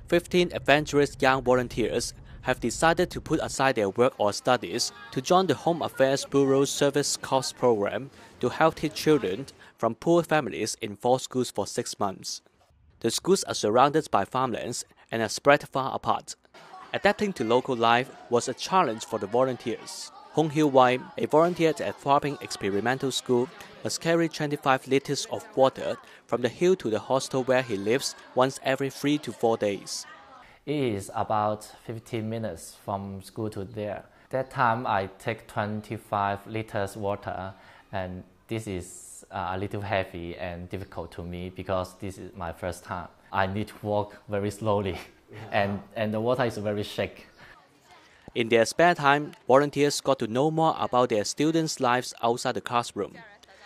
15 adventurous young volunteers have decided to put aside their work or studies to join the Home Affairs Bureau's Service Corps program to help teach children from poor families in 4 schools for 6 months. The schools are surrounded by farmlands and are spread far apart. Adapting to local life was a challenge for the volunteers. Hong Hiu Wai, a volunteer at Farping Experimental School, must carry 25 liters of water from the hill to the hostel where he lives once every 3 to 4 days. It is about 15 minutes from school to there. That time I take 25 liters water, and this is a little heavy and difficult to me because this is my first time. I need to walk very slowly, and the water is very shaky. In their spare time, volunteers got to know more about their students' lives outside the classroom.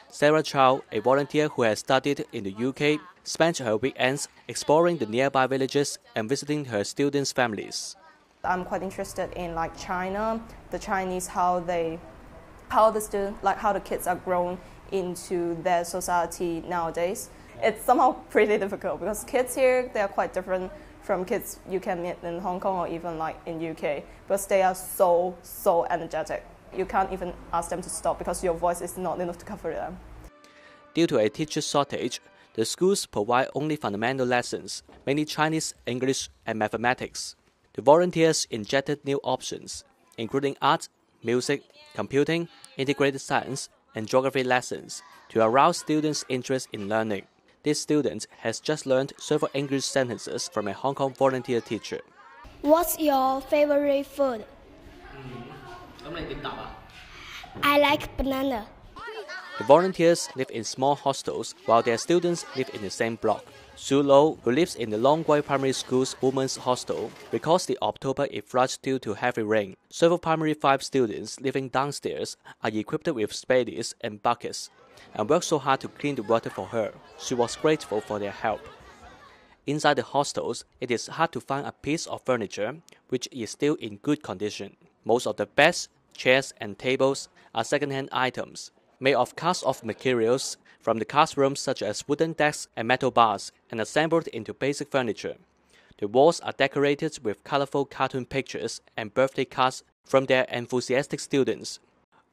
Sarah Chow, a volunteer who has studied in the UK, spent her weekends exploring the nearby villages and visiting her students' families. I'm quite interested in China, the Chinese, how the kids are grown into their society nowadays. It's somehow pretty difficult because kids here, they are quite different from kids you can meet in Hong Kong or even in UK, because they are so energetic. You can't even ask them to stop because your voice is not enough to cover them. Due to a teacher shortage, the schools provide only fundamental lessons, mainly Chinese, English, and mathematics. The volunteers injected new options, including art, music, computing, integrated science, and geography lessons to arouse students' interest in learning. This student has just learned several English sentences from a Hong Kong volunteer teacher. What's your favorite food? I like banana. The volunteers live in small hostels while their students live in the same block. Su Lo, who lives in the Long Guai Primary School's women's hostel, recalls the October it floods due to heavy rain. Several Primary 5 students living downstairs are equipped with spades and buckets and worked so hard to clean the water for her. She was grateful for their help. Inside the hostels, it is hard to find a piece of furniture which is still in good condition. Most of the beds, chairs, and tables are second-hand items, made of cast-off materials from the classrooms such as wooden desks and metal bars, and assembled into basic furniture. The walls are decorated with colorful cartoon pictures and birthday cards from their enthusiastic students.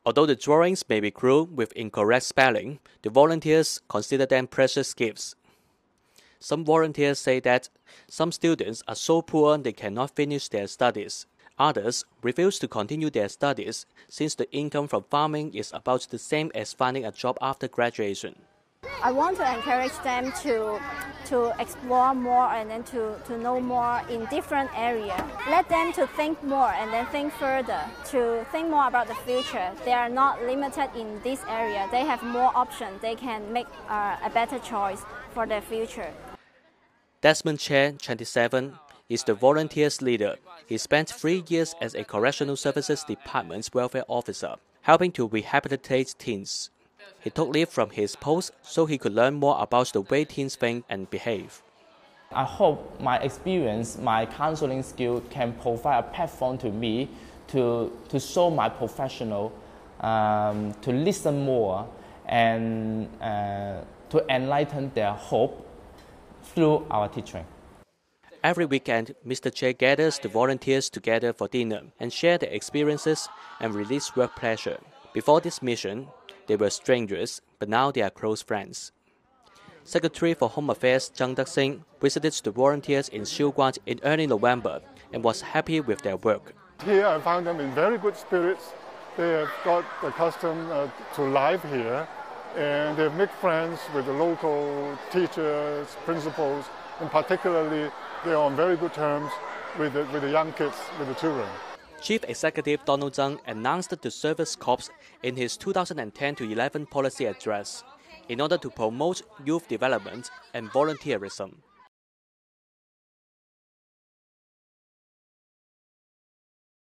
Although the drawings may be crude with incorrect spelling, the volunteers consider them precious gifts. Some volunteers say that some students are so poor they cannot finish their studies. Others refuse to continue their studies since the income from farming is about the same as finding a job after graduation. I want to encourage them to explore more and then to know more in different areas. Let them to think more and then think further, to think more about the future. They are not limited in this area. They have more options. They can make a better choice for their future. Desmond Chen, 27, is the volunteers' leader. He spent 3 years as a Correctional Services Department's welfare officer, helping to rehabilitate teens. He took leave from his post so he could learn more about the way teens think and behave. I hope my experience, my counseling skill can provide a platform to me to show my professional, to listen more, and to enlighten their hope through our teaching. Every weekend, Mr. Che gathers the volunteers together for dinner and share their experiences and release work pressure. Before this mission, they were strangers, but now they are close friends. Secretary for Home Affairs Zhang Deqing visited the volunteers in Shaoguan in early November and was happy with their work. Here I found them in very good spirits. They have got accustomed to life here, and they've made friends with the local teachers, principals, and particularly they are on very good terms with the young kids, with the children. Chief Executive Donald Tsang announced the Service Corps in his 2010-11 policy address in order to promote youth development and volunteerism.